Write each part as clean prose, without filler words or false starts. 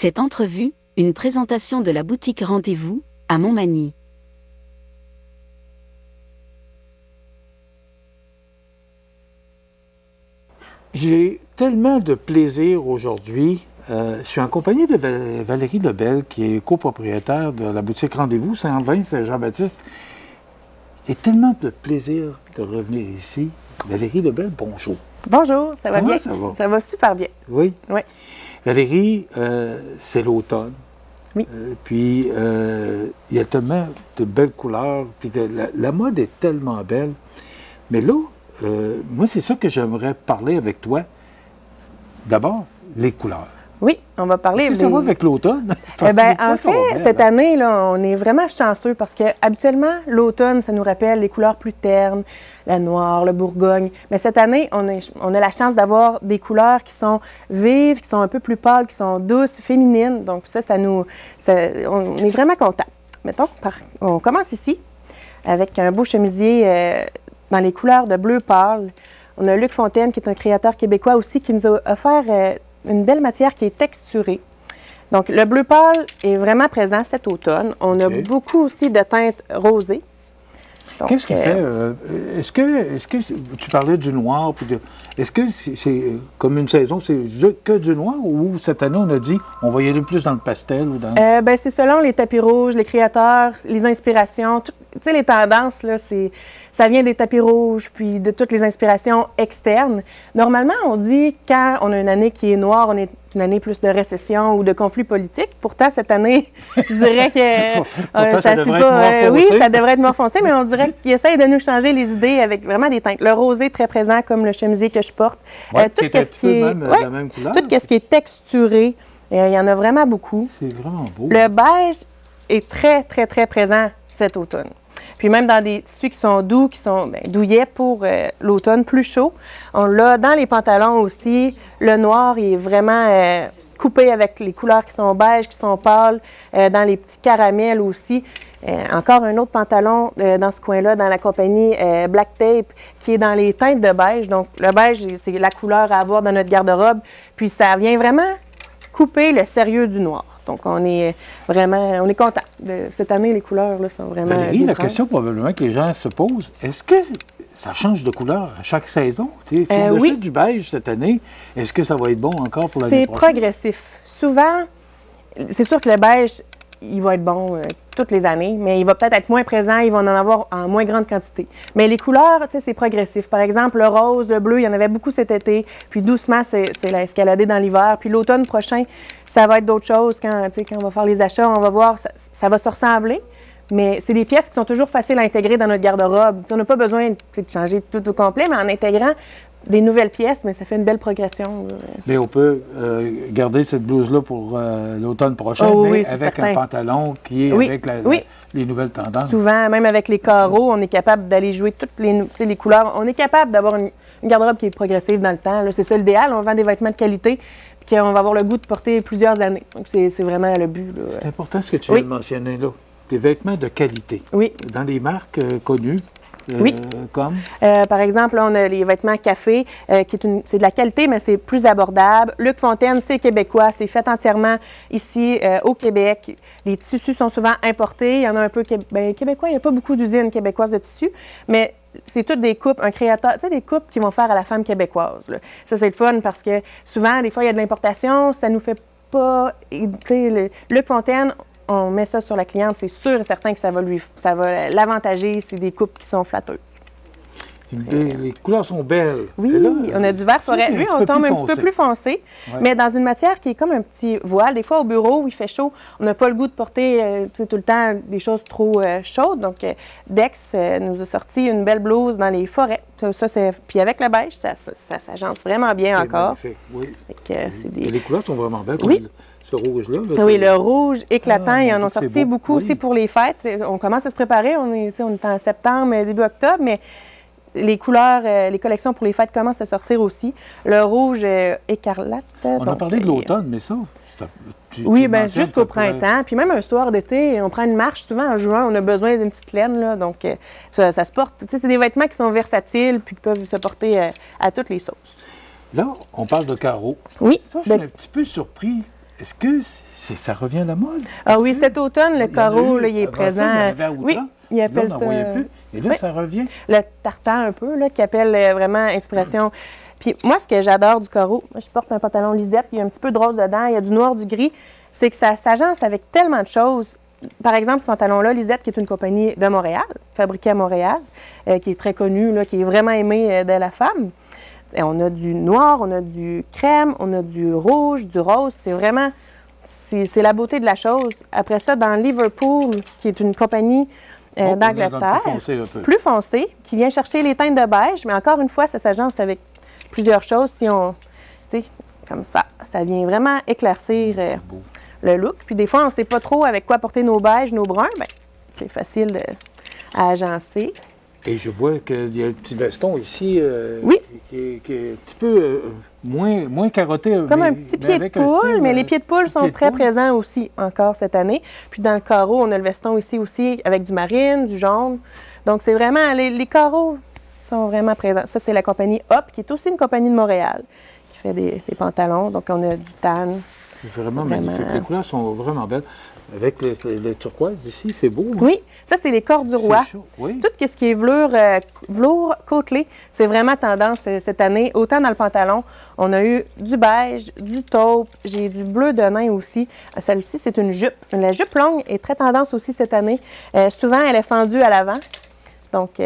Cette entrevue, une présentation de la boutique Rendez-vous, à Montmagny. J'ai tellement de plaisir aujourd'hui. Je suis en compagnie de Valérie Lebel, qui est copropriétaire de la boutique Rendez-vous, Saint-Vin, Saint-Jean-Baptiste. J'ai tellement de plaisir de revenir ici. Valérie Lebel, bonjour. Bonjour, ça va Comment bien? ça va? Ça va super bien. Oui? Oui. Valérie, c'est l'automne. Oui. Puis, il y a tellement de belles couleurs. Puis, la mode est tellement belle. Mais là, moi, c'est ça que j'aimerais parler avec toi. D'abord, les couleurs. Oui, on va parler. Est-ce que ça va avec l'automne? En fait, cette année, là, on est vraiment chanceux parce que habituellement, l'automne, ça nous rappelle les couleurs plus ternes, la noire, le bourgogne. Mais cette année, on a la chance d'avoir des couleurs qui sont vives, qui sont un peu plus pâles, qui sont douces, féminines. Donc on est vraiment contents. Mettons, on commence ici avec un beau chemisier dans les couleurs de bleu pâle. On a Luc Fontaine, qui est un créateur québécois aussi, qui nous a offert une belle matière qui est texturée. Donc, le bleu pâle est vraiment présent cet automne. On a beaucoup aussi de teintes rosées. Qu'est-ce qui fait? Est-ce que tu parlais du noir? Est-ce que c'est comme une saison, c'est que du noir ou cette année, on a dit on va y aller plus dans le pastel? Ou dans... c'est selon les tapis rouges, les créateurs, les inspirations. Tu sais, les tendances, là, ça vient des tapis rouges, puis de toutes les inspirations externes. Normalement, on dit quand on a une année qui est noire, on est une année plus de récession ou de conflit politique. Pourtant, cette année, je dirais que ça devrait pas. Oui, ça devrait être more foncé, mais on dirait qu'ils essayent de nous changer les idées avec vraiment des teintes. Le rosé très présent, comme le chemisier que je porte. Ouais, tout la même couleur. Tout ce qui est texturé, il y en a vraiment beaucoup. C'est vraiment beau. Le beige est très, très, très présent cet automne. Puis même dans des tissus qui sont doux, qui sont douillets pour l'automne, plus chaud. On l'a dans les pantalons aussi. Le noir, il est vraiment coupé avec les couleurs qui sont beiges, qui sont pâles. Dans les petits caramels aussi. Encore un autre pantalon dans ce coin-là, dans la compagnie Black Tape, qui est dans les teintes de beige. Donc, le beige, c'est la couleur à avoir dans notre garde-robe. Puis, ça vient vraiment couper le sérieux du noir. Donc, on est content. Cette année, les couleurs là, sont vraiment... Valérie, la question probablement que les gens se posent, est-ce que ça change de couleur à chaque saison? Si on achète du beige cette année, est-ce que ça va être bon encore pour l'année prochaine? C'est progressif. Souvent, c'est sûr que le beige, il va être bon toutes les années, mais il va peut-être être moins présent, il va en avoir en moins grande quantité. Mais les couleurs, tu sais, c'est progressif. Par exemple, le rose, le bleu, il y en avait beaucoup cet été, puis doucement, c'est escaladé dans l'hiver. Puis l'automne prochain, ça va être d'autres choses. Quand on va faire les achats, on va voir, ça va se ressembler. Mais c'est des pièces qui sont toujours faciles à intégrer dans notre garde-robe. On n'a pas besoin de changer tout au complet, mais en intégrant des nouvelles pièces, mais ça fait une belle progression. Mais on peut garder cette blouse-là pour l'automne prochain, mais avec un pantalon qui est avec les nouvelles tendances. Souvent, même avec les carreaux, on est capable d'aller jouer toutes les couleurs. On est capable d'avoir une garde-robe qui est progressive dans le temps. C'est ça l'idéal. On vend des vêtements de qualité puis qu'on va avoir le goût de porter plusieurs années. Donc, c'est vraiment le but. C'est important ce que tu viens de mentionner là. Des vêtements de qualité. Oui. Dans les marques connues. Comme? Par exemple, là, on a les vêtements café, c'est de la qualité, mais c'est plus abordable. Luc Fontaine, c'est québécois, c'est fait entièrement ici au Québec. Les tissus sont souvent importés. Il y en a un peu québécois, il n'y a pas beaucoup d'usines québécoises de tissus, mais c'est toutes des coupes, un créateur, tu sais, des coupes qu'ils vont faire à la femme québécoise. Là. Ça, c'est le fun parce que souvent, des fois, il y a de l'importation, ça nous fait pas... Tu sais, Luc Fontaine, on met ça sur la cliente, c'est sûr et certain que ça va l'avantager. C'est des coupes qui sont flatteuses. Les couleurs sont belles. Oui, là, on a du vert forêt. Lui, on tombe un petit peu plus foncé, mais dans une matière qui est comme un petit voile. Des fois, au bureau où il fait chaud, on n'a pas le goût de porter tout le temps des choses trop chaudes. Donc, Dex nous a sorti une belle blouse dans les forêts. Puis avec le beige, ça s'agence vraiment bien encore. Magnifique, oui. Les couleurs sont vraiment belles. Oui. Ce rouge-là. Oui, le rouge éclatant, ils en ont sorti beaucoup aussi pour les fêtes. On commence à se préparer, on est en septembre, début octobre, mais les couleurs, les collections pour les fêtes commencent à sortir aussi. Le rouge écarlate. On a parlé de l'automne, mais ça oui, bien jusqu'au printemps. Puis même un soir d'été, on prend une marche. Souvent, en juin, on a besoin d'une petite laine. Là, donc, ça se porte. Tu sais, c'est des vêtements qui sont versatiles puis qui peuvent se porter à toutes les sauces. Là, on parle de carreaux. Oui. Ça, je suis un petit peu surpris. est-ce que ça revient à la mode? Ah oui, cet automne, le carreau, là, il est avant présent. Ça, il y en avait à Oui, outrance. il Là, appelle on n'en ça... voyait plus. Et là, oui. ça revient. Le tartan un peu, là, qui appelle vraiment inspiration. Puis moi, ce que j'adore du carreau, moi, je porte un pantalon lisette, il y a un petit peu de rose dedans, il y a du noir, du gris, c'est que ça s'agence avec tellement de choses. Par exemple, ce pantalon-là, Lisette, qui est une compagnie de Montréal, fabriquée à Montréal, qui est très connue, là, qui est vraiment aimée de la femme. Et on a du noir, on a du crème, on a du rouge, du rose. C'est vraiment, c'est la beauté de la chose. Après ça, dans Liverpool, qui est une compagnie d'Angleterre, plus foncée, qui vient chercher les teintes de beige, mais encore une fois, ça s'agence avec plusieurs choses. Si on, tu sais, comme ça vient vraiment éclaircir le look. Puis des fois, on ne sait pas trop avec quoi porter nos beiges, nos bruns. Bien, c'est facile à agencer. Et je vois qu'il y a un petit veston ici oui. qui est un petit peu moins carotté. Comme un petit pied de poule, mais les pieds de poule sont très présents aussi encore cette année. Puis dans le carreau, on a le veston ici aussi avec du marine, du jaune. Donc c'est vraiment, les carreaux sont vraiment présents. Ça, c'est la compagnie Hop, qui est aussi une compagnie de Montréal, qui fait des pantalons. Donc on a du tan. C'est vraiment magnifique. Les couleurs sont vraiment belles. Avec le turquoise ici, c'est beau. Hein? Oui, ça, c'est les cordes du roi. Oui. Tout ce qui est velours côtelé, c'est vraiment tendance cette année. Autant dans le pantalon, on a eu du beige, du taupe, j'ai du bleu de nain aussi. Celle-ci, c'est une jupe. La jupe longue est très tendance aussi cette année. Souvent, elle est fendue à l'avant. Donc,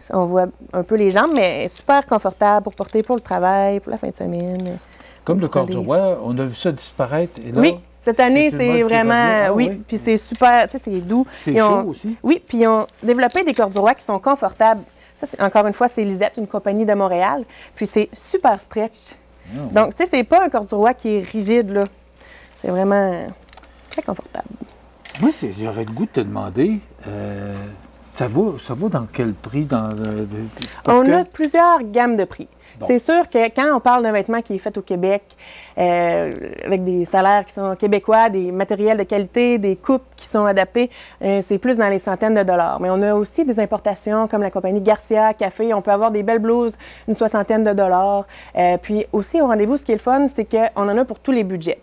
on voit un peu les jambes, mais super confortable pour porter pour le travail, pour la fin de semaine. Comme le corps du roi, on a vu ça disparaître. Et là, oui, cette année, c'est vraiment... oui, puis c'est super, tu sais, c'est doux. C'est chaud aussi. Oui, puis ils ont développé des corps du roi qui sont confortables. Ça, encore une fois, c'est Lisette, une compagnie de Montréal. Puis c'est super stretch. Oh. Donc, tu sais, c'est pas un corps du roi qui est rigide, là. C'est vraiment très confortable. Moi, j'aurais le goût de te demander... ça va dans quel prix? On a plusieurs gammes de prix. Bon. C'est sûr que quand on parle d'un vêtement qui est fait au Québec, avec des salaires qui sont québécois, des matériels de qualité, des coupes qui sont adaptées, c'est plus dans les centaines de dollars. Mais on a aussi des importations comme la compagnie Garcia Café. On peut avoir des belles blouses, une soixantaine de dollars. Puis aussi, au rendez-vous, ce qui est le fun, c'est qu'on en a pour tous les budgets.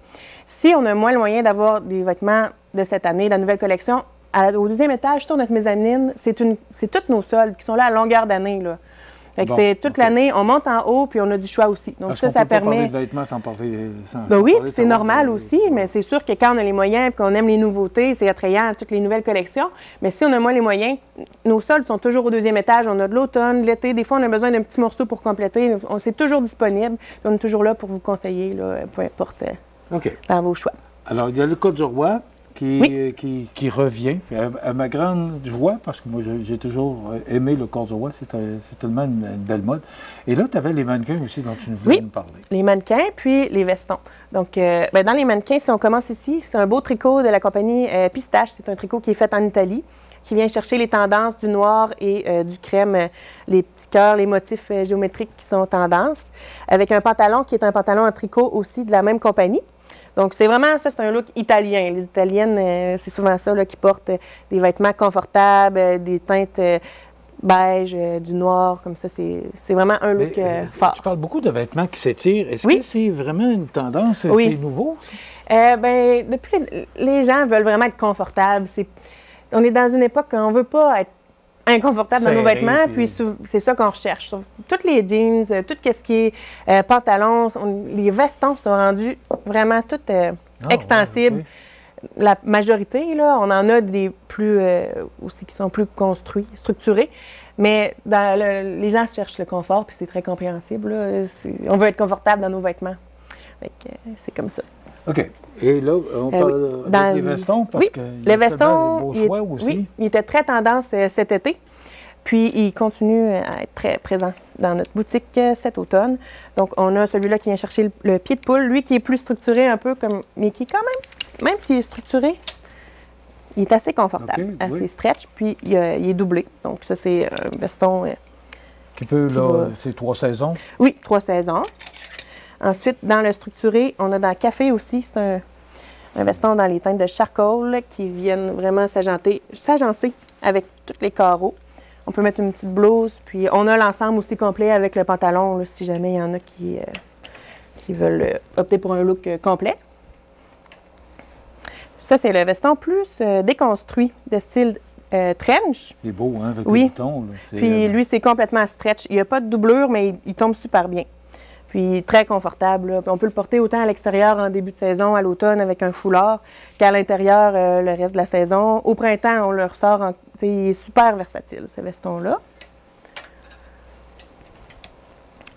Si on a moins le moyen d'avoir des vêtements de cette année, de la nouvelle collection, au deuxième étage, sur notre mezzanine, c'est toutes nos soldes qui sont là à longueur d'année. Fait que c'est toute l'année, on monte en haut, puis on a du choix aussi. Donc parce ça peut permet... pas parler de vêtements sans parler... oui, c'est normal aussi, mais c'est sûr que quand on a les moyens et qu'on aime les nouveautés, c'est attrayant, toutes les nouvelles collections. Mais si on a moins les moyens, nos soldes sont toujours au deuxième étage. On a de l'automne, l'été. Des fois, on a besoin d'un petit morceau pour compléter. C'est toujours disponible. Puis on est toujours là pour vous conseiller, là, peu importe, dans vos choix. Alors, il y a le Code du roi qui revient, à ma grande joie, parce que moi, j'ai toujours aimé le corps du roi, c'est tellement une belle mode. Et là, tu avais les mannequins aussi dont tu voulais nous parler. Les mannequins, puis les vestons. Donc, dans les mannequins, si on commence ici, c'est un beau tricot de la compagnie Pistache. C'est un tricot qui est fait en Italie, qui vient chercher les tendances du noir et du crème, les petits cœurs, les motifs géométriques qui sont tendances, avec un pantalon qui est un pantalon en tricot aussi de la même compagnie. Donc, c'est vraiment ça, c'est un look italien. Les Italiennes, c'est souvent ça, là, qui portent des vêtements confortables, des teintes beige, du noir, comme ça. C'est vraiment un look fort. Tu parles beaucoup de vêtements qui s'étirent. Est-ce que c'est vraiment une tendance? Oui. C'est nouveau? Depuis, les gens veulent vraiment être confortables. On est dans une époque où on ne veut pas être inconfortable dans nos vêtements, puis c'est ça qu'on recherche. Toutes les jeans, tout ce qui est pantalons, les vestons sont rendus vraiment tout extensibles. La majorité, là, on en a des plus aussi qui sont plus construits, structurés, mais les gens cherchent le confort, puis c'est très compréhensible. Là. On veut être confortable dans nos vêtements. C'est comme ça. OK. Et là, on parle des vestons, parce que les vestons, aussi. Il était très tendance cet été, puis il continue à être très présent dans notre boutique cet automne. Donc, on a celui-là qui vient chercher le pied de poule, lui qui est plus structuré un peu, mais qui est quand même s'il est structuré, il est assez confortable, assez stretch, puis il est doublé. Donc, ça, c'est un veston... c'est 3 saisons? Oui, 3 saisons. Ensuite, dans le structuré, on a dans le café aussi, c'est un veston dans les teintes de charcoal qui viennent vraiment s'agencer avec tous les carreaux. On peut mettre une petite blouse, puis on a l'ensemble aussi complet avec le pantalon, là, si jamais il y en a qui veulent opter pour un look complet. Ça, c'est le veston plus déconstruit, de style trench. C'est beau, hein, avec Oui. le bouton. Là. Puis lui, c'est complètement stretch. Il n'y a pas de doublure, mais il tombe super bien. Puis très confortable. Là. Puis on peut le porter autant à l'extérieur en début de saison, à l'automne avec un foulard, qu'à l'intérieur le reste de la saison. Au printemps, on le ressort. Il est super versatile, ce veston-là.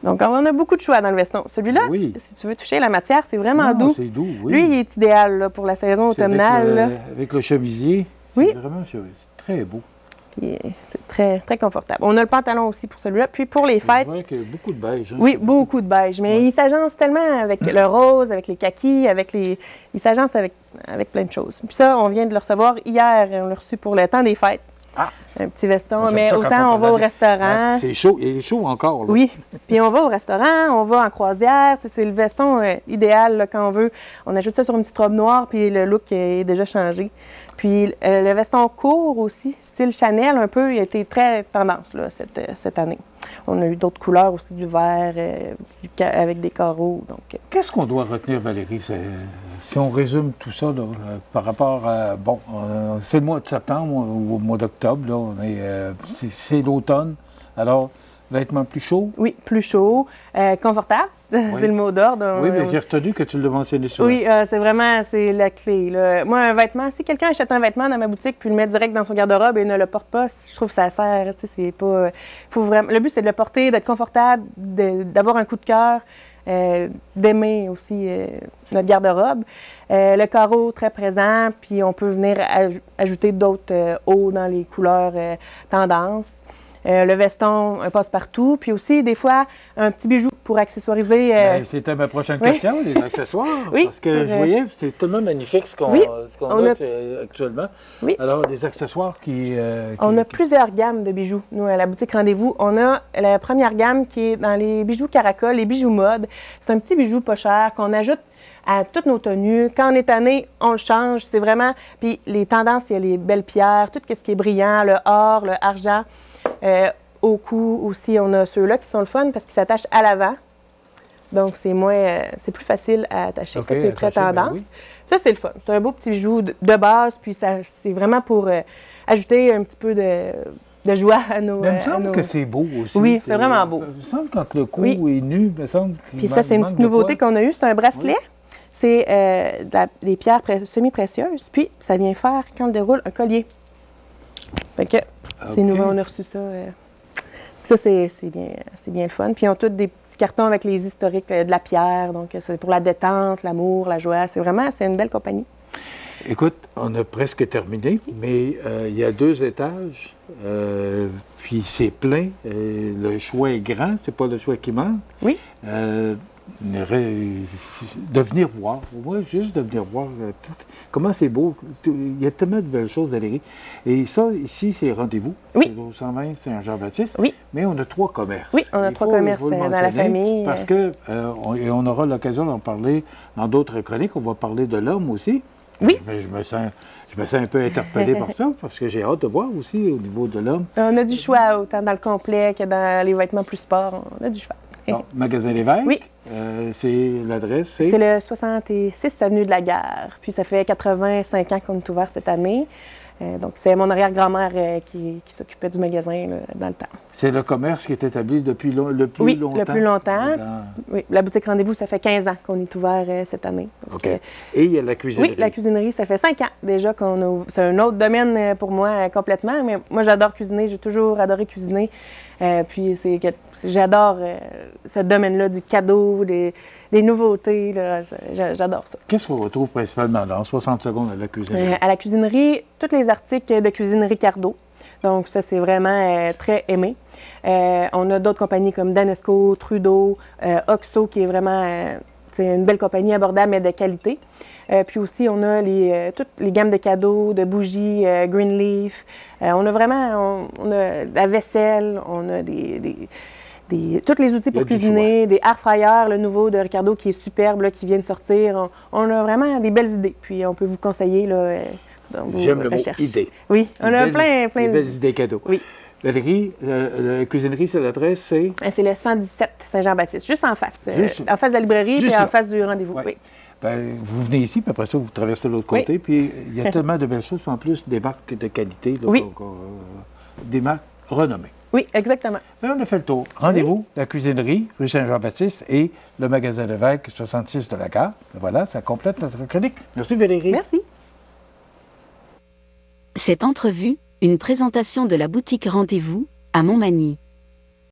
Donc, on a beaucoup de choix dans le veston. Celui-là, Oui. si tu veux toucher la matière, c'est vraiment Non, doux. c'est doux, oui. Lui, il est idéal là, pour la saison C'est automnale. là. avec le chemisier. Oui. C'est vraiment c'est très beau. Puis, c'est très, très confortable. On a le pantalon aussi pour celui-là. Puis pour les fêtes, Je vois qu'il y a beaucoup de beige. Hein, oui, beaucoup de beige. Mais Ouais. il s'agence tellement avec le rose, avec les kakis, avec les. Il s'agence avec plein de choses. Puis ça, on vient de le recevoir hier. On l'a reçu pour le temps des fêtes. Ah! Un petit veston. Moi, j'aime Mais ça quand autant on va au regarde. restaurant. C'est chaud. Il est chaud encore. Là. Oui. Puis on va au restaurant, on va en croisière. Tu sais, c'est le veston idéal là, quand on veut. On ajoute ça sur une petite robe noire, puis le look est déjà changé. Puis le veston court aussi, style Chanel un peu, il a été très tendance là, cette année. On a eu d'autres couleurs aussi, du vert, avec des carreaux. Donc, Qu'est-ce qu'on doit retenir, Valérie? Si on résume tout ça là, par rapport à... Bon, c'est le mois de septembre ou au mois d'octobre. Là, c'est l'automne. Alors, vêtements plus chauds? oui, plus chaud, confortable, c'est le mot d'ordre. Oui, mais j'ai retenu que tu l'as mentionné souvent. Oui, c'est la clé. Là. Moi, un vêtement, si quelqu'un achète un vêtement dans ma boutique puis le met direct dans son garde-robe et ne le porte pas, je trouve que ça sert. Tu sais, c'est pas. Faut vraiment. Le but, c'est de le porter, d'être confortable, d'avoir un coup de cœur, d'aimer aussi notre garde-robe. Le carreau très présent, puis on peut venir ajouter d'autres hauts dans les couleurs tendances. Le veston, un passe-partout, puis aussi, des fois, un petit bijou pour accessoiriser. Ben, c'était ma prochaine question, les accessoires. Oui, Parce que je voyais, c'est tellement magnifique ce qu'on Oui, a, on a- actuellement. Oui. Alors, des accessoires qui... On a plusieurs gammes de bijoux, nous, à la boutique Rendez-vous. On a la première gamme qui est dans les bijoux Caracol, les bijoux mode. C'est un petit bijou pas cher qu'on ajoute à toutes nos tenues. Quand on est tanné, on le change. C'est vraiment... Puis les tendances, il y a les belles pierres, tout ce qui est brillant, le or, le argent. Au cou aussi, on a ceux-là qui sont le fun parce qu'ils s'attachent à l'avant. Donc, c'est plus facile à attacher. OK, ça, c'est très attacher, ben tendance. oui. Ça, c'est le fun. C'est un beau petit bijou de base, puis c'est vraiment pour ajouter un petit peu de joie à nos... Mais il me à semble nos- que c'est beau aussi. Oui, c'est vraiment beau. Il me semble quand le cou Oui. est nu, il me semble qu'il Puis ça, c'est une manque petite de nouveauté quoi. qu'on a eue. C'est un bracelet. C'est des pierres semi-précieuses. Puis, ça vient faire, quand on le déroule, un collier. Fait que, c'est OK. nouveau, on a reçu ça. Ça, c'est bien le fun. Puis, ils ont tous des petits cartons avec les historiques de la pierre. Donc, c'est pour la détente, l'amour, la joie. C'est une belle compagnie. Écoute, on a presque terminé, mais il y a 2 étages, puis c'est plein. Le choix est grand, c'est pas le choix qui manque. Oui. De venir voir, moi, juste de venir voir comment c'est beau. Il y a tellement de belles choses, Valérie. Et ça, ici, c'est Rendez-vous. Oui. C'est au 120 Saint-Jean-Baptiste. Oui. Mais on a 3 commerces. Oui, on a Il 3 faut commerces le dans la mentionner famille. Parce que, on aura l'occasion d'en parler dans d'autres chroniques. On va parler de l'homme aussi. Oui. Mais je me sens un peu interpellé par ça, parce que j'ai hâte de voir aussi au niveau de l'homme. On a du choix autant dans le complet que dans les vêtements plus sport. On a du choix. Bon, Magasin Lévesque, Oui. c'est l'adresse, C'est le 66 avenue de la Gare. Puis ça fait 85 ans qu'on est ouvert cette année. Donc c'est mon arrière-grand-mère qui s'occupait du magasin là, dans le temps. C'est le commerce qui est établi depuis le plus Oui, longtemps. le plus longtemps. Dans- Oui, la boutique Rendez-vous, ça fait 15 ans qu'on est ouvert cette année. Donc, OK. Et il y a la cuisinerie. oui, la cuisinerie, ça fait 5 ans déjà qu'on a ouvert. C'est un autre domaine pour moi complètement, mais moi j'adore cuisiner, j'ai toujours adoré cuisiner. Puis j'adore ce domaine-là du cadeau, des nouveautés, là. J'adore ça. Qu'est-ce qu'on retrouve principalement dans 60 secondes à la cuisinerie? À la cuisinerie, tous les articles de cuisinerie Cardo. Donc ça, c'est vraiment très aimé. On a d'autres compagnies comme Danesco, Trudeau, Oxo, qui est vraiment c'est une belle compagnie abordable mais de qualité. Puis aussi, on a toutes les gammes de cadeaux, de bougies, Greenleaf. On a vraiment on a la vaisselle, on a tous les outils Il y a pour du cuisiner, des air fryers, le nouveau de Ricardo qui est superbe, là, qui vient de sortir. On a vraiment des belles idées. Puis on peut vous conseiller là, dans vos J'aime le mot recherches. idée. Oui, on a plein Des de... belles idées cadeaux. Oui. Valérie, la cuisinerie, c'est l'adresse, c'est? C'est le 117 Saint-Jean-Baptiste, juste en face. Juste- en face de la librairie juste et en là. face du Rendez-vous. Ouais. Oui. ben, vous venez ici, puis après ça, vous traversez de l'autre Oui. côté, puis il y a tellement de belles choses, en plus des marques de qualité, là, Oui. des marques renommées. Oui, exactement. Mais on a fait le tour. Rendez-vous, la cuisinerie, rue Saint-Jean-Baptiste et le magasin Lévesque, 66 de la gare. Voilà, ça complète notre chronique. Merci Valérie. Merci. Cette entrevue, une présentation de la boutique Rendez-vous, à Montmagny.